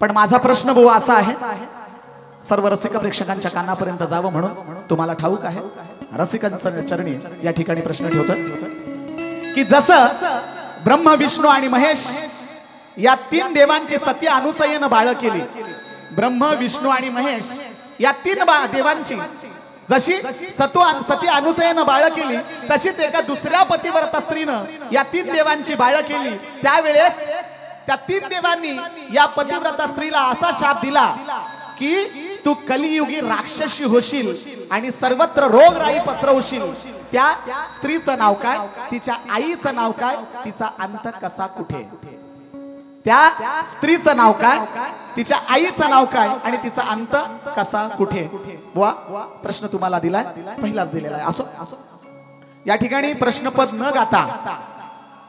पण माझा प्रश्न बुवा असा आहे सर्व रसिक प्रेक्षकांच्या कानापर्यंत जावं म्हणून तुम्हाला ठाऊक आहे रसिकांच्या चरणी या ठिकाणी प्रश्न ठेवतो की जसं ब्रह्म विष्णू आणि महेश या 3 देवांची सती अनुसयेनं बाळ केली ब्रह्म विष्णू आणि महेश या 3 देवांची जशी सती अनुसयेनं बाळ केली तशीच एका दुसऱ्या पतिव्रता स्त्रीनं या 3 देवांची बाळ केली त्यावेळेस त्या 3 देवांनी या पतिव्रता स्त्रीला असा शाप दिला की तू कलियुगी राक्षसी होशील आणि सर्वत्र रोगराई पसरवशील. त्या स्त्रीचं नाव काय, तिच्या आईचं नाव काय, तिचा अंत कसा कुठे. त्या स्त्रीचं नाव काय, तिच्या आईचं नाव काय आणि तिचा अंत कसा कुठे. बुवा प्रश्न तुम्हाला दिलाय, पहिलाच दिलेला आहे. असो या ठिकाणी प्रश्नपद न गाता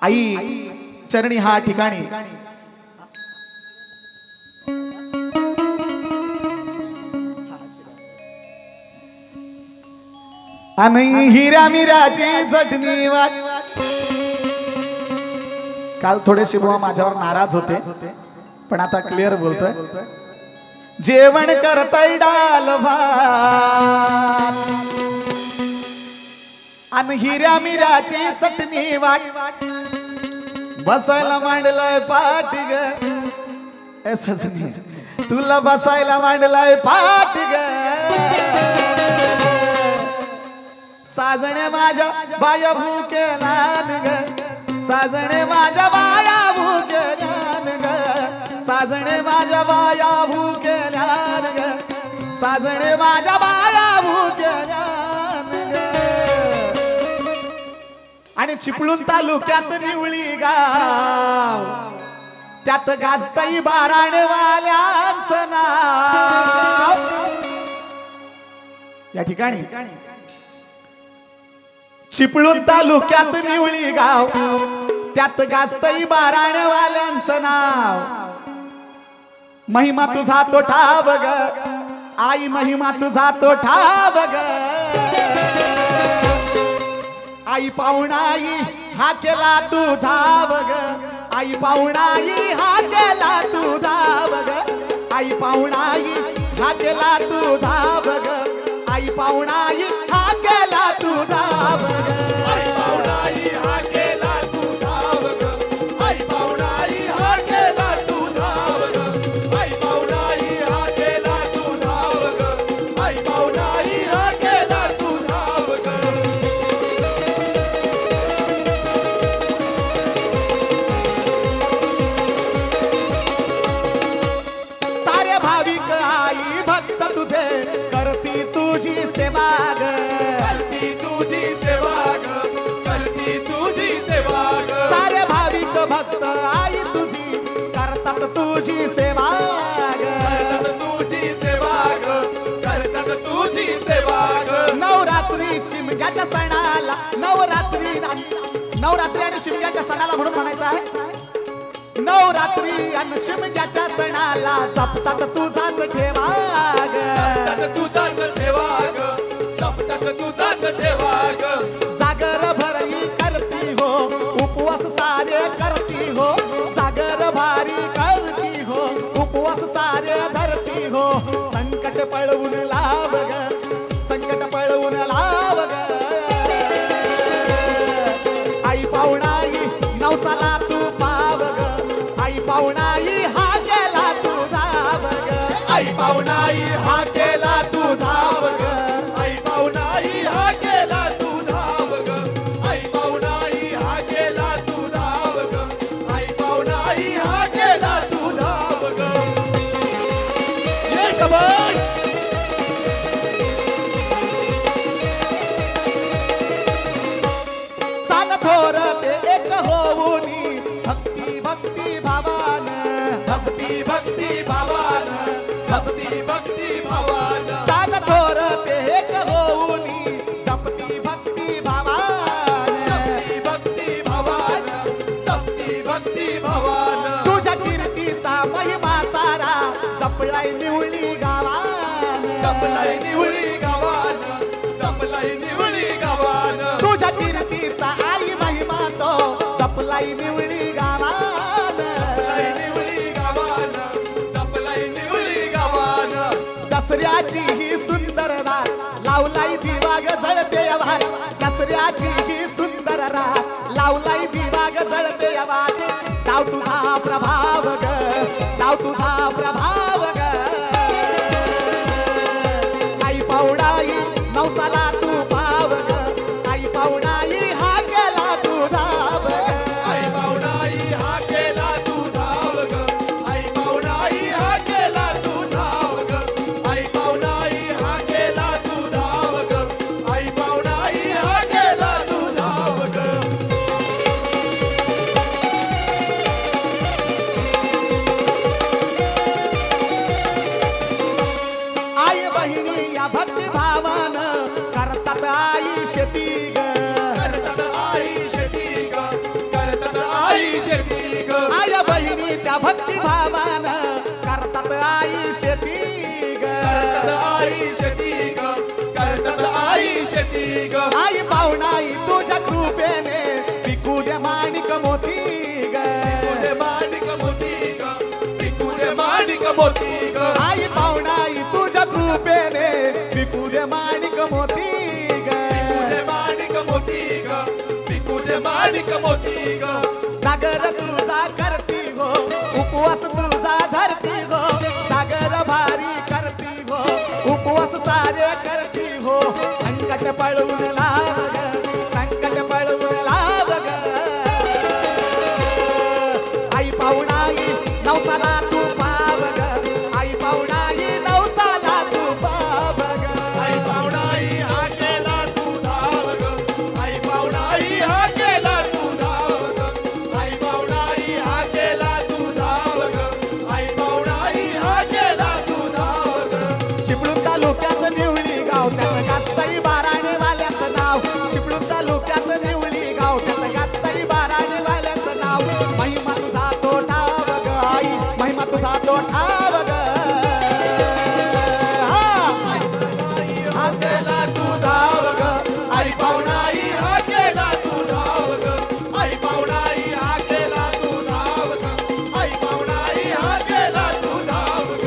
आई चरणी हा ठिकाणी आणि हिरा मिराची चटणी वाट. काल थोडेसे बुवा माझ्यावर नाराज होते पण आता क्लिअर बोलतोय. जेवण करताय डाल भात आणि हिरा मिराची चटणी वाट. बसायला मांडलाय पाठ ग ए सजनी, तुला बसायला मांडलाय पाठ ग. साजणे माझ्या बाया भूके नान ग, साजणे माझ्या बाया भूके नान ग, साजणे माझ्या बाया भूके नान ग, साजणे माझ्या बाया भूके नान ग. आणि चिपळूण तालुक्यात निवळी गाव, त्यात गाजताई बाराणवाल्यांचं नाव. या ठिकाणी चिपळूण तालुक्यात निवळी गाव, त्यात गाजतई बाराणवाल्यांचं नाव. महिमा तुझा तो ठाव ग आई, महिमा तुझा तो ठाव ग. आई पाहुणाई हा केला तू धाव ग, आई पाहुणाई हा केला तू धाव ग. आई पाहुणाई हा केला तू धाव ग, आई पाहुणाई हा केला तू धाव ग. आई पाहुणाई हा केला तू धाव ग, आई पाहुणाई हा केला तू धाव ग, आई पाहुणाई हा केला तू धाव ग, आई पाहुणाई हा केला तू धाव ग. सारे भाविक आई भक्त तुझे करती तुझी सेवा ग, करती तुझी सेवा ग, करती तुझी सेवा ग. सारे भाविक भक्त आई तुझी करतात तुझी सेवा ग, करतात तुझी सेवा ग, करतात तुझी सेवा ग. नवरात्री शिमग्याच्या सणाला, नवरात्री आणि शिमग्याच्या सणाला म्हणून म्हणायचं आहे. नवरात्री आणि शिमग्याच्या सणाला जपतात तुझाच ठेवा ग, जपतात तुझाच ठेवा ग, जपतात तुझाच ठेवा ग. जागर भरही करती हो, उपवास सारे करती हो, जागर भारी करती हो, उपवास सारे धरती हो. संकट पळवून लाव ग, संकट पळवून लाव ग. आई पाहुणाई नवसाला तू पाव ग, आई पाहुणाई हा केला तू धाव ग. आई पाहुणाई हा केला तू धाव ग, आई पाहुणाई हा केला तू धाव ग, आई पाहुणाई हा केला तू धाव ग, आई पाहुणाई हा केला तू धाव ग. ये कबड सान थोर ते एक होऊनी भक्ती भक्ती भावान, भक्ती भक्ती भावान, भक्ती भक्ती भावान. सान थोर ते एक होऊनी जपती भक्ती भावान, भक्ती भक्ती भावान, भक्ती भक्ती भावान. तुझ्या कीर्तीचा महिमा सारा जपलाय निवळी गावान, जपलाय निवळी गावान, जपलाय निवळी गावान. तुझ्या कीर्तीचा आई महिमा तो जपलाय निवळी गावान, जपलाय निवळी गावान, जपलाय निवळी गावान. दसऱ्याची ही सुंदर रात लावलाई दिवा ग जळते वाट, दसऱ्याची ही सुंदर रात लावलाई दिवा ग जळते वाट. नाव तुझा प्रभाव ग, नाव तुझा प्रभाव ग. आई पाहुणाई नवसाला तू पाव ग, आई पाहुणाई हा केला तू धाव ग. आई पाहुणाई हा केला तू धाव माझ्या बहिणी त्या भक्ती भावान करतात आई शेती ग. आई शेती ग, करतात आई शेती ग. आई पाहुणाई तुझ्या कृपेने पिकू दे माणिक मोती ग. माणिक मोती ग, पिकू दे माणिक मोती ग. आई पाहुणाई तुझ्या कृपेने पिकू दे माणिक मोती ग. माणिक मोती ग, पिकू दे माणिक मोती ग. जागर तुझा करती हो, उपवास तुझा धरती हो. जागर भारी करती हो, उपवास सारे करती हो. संकट पळवून लाव ग, संकट पळवून लाव ग. आई पाहुणाई नवसाला तू पाव ग. आई पाहुणाई नवसाला तू पाव ग. आई पाहुणाई हा केला तू धाव ग. आई पाहुणाई हा केला तू धाव ग. आई पाहुणाई हा केला तू धाव ग. आई पाहुणाई हा केला तू धाव ग. चिपळूण तालुक्यात निवळी गाव त्यात गास्तरी बाराणे वाल्याचं नाव. चिपळूण तालुक्यात निवळी गाव त्यात गास्तरी बाराणे वाल्याचं नाव. महिमा तुझा तो ठाव ग आई, महिमा तुझा तो ठाव ग. हा केला तू धाव ग. आई पाहुणाई हा केला तू धाव ग. आई पाहुणाई हा केला तू धाव ग. आई पाहुणाई हा केला तू धाव ग.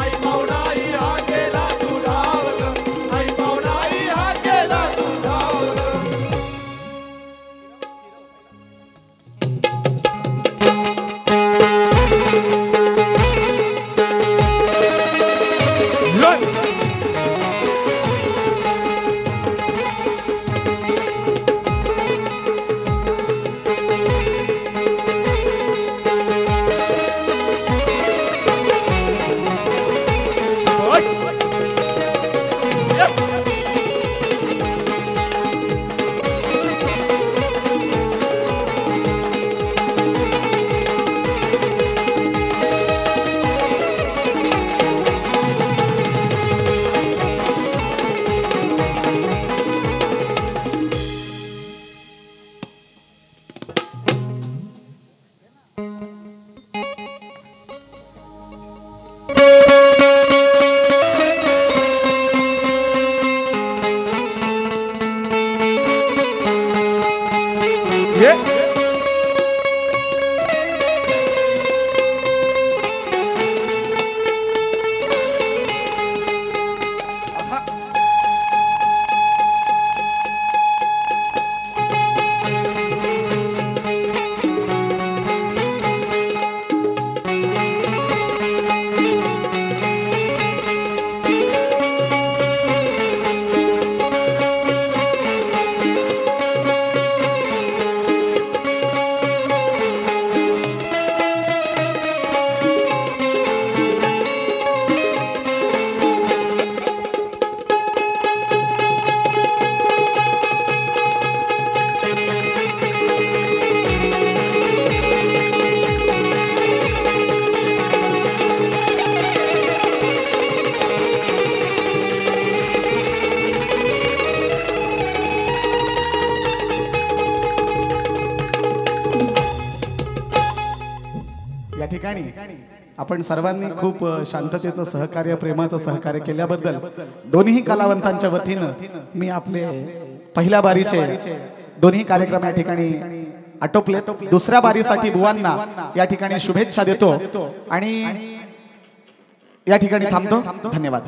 आई पाहुणाई हा केला तू धाव ग. आई पाहुणाई हा केला तू धाव ग. या ठिकाणी आपण सर्वांनी खूप शांततेचं सहकार्य, प्रेमाचं सहकार्य केल्याबद्दल दोन्ही कलावंतांच्या वतीनं मी आपले पहिल्या बारीचे दोन्ही कार्यक्रम या ठिकाणी आटोपले. दुसऱ्या बारीसाठी बुवांना या ठिकाणी शुभेच्छा देतो आणि या ठिकाणी थांबतो. धन्यवाद.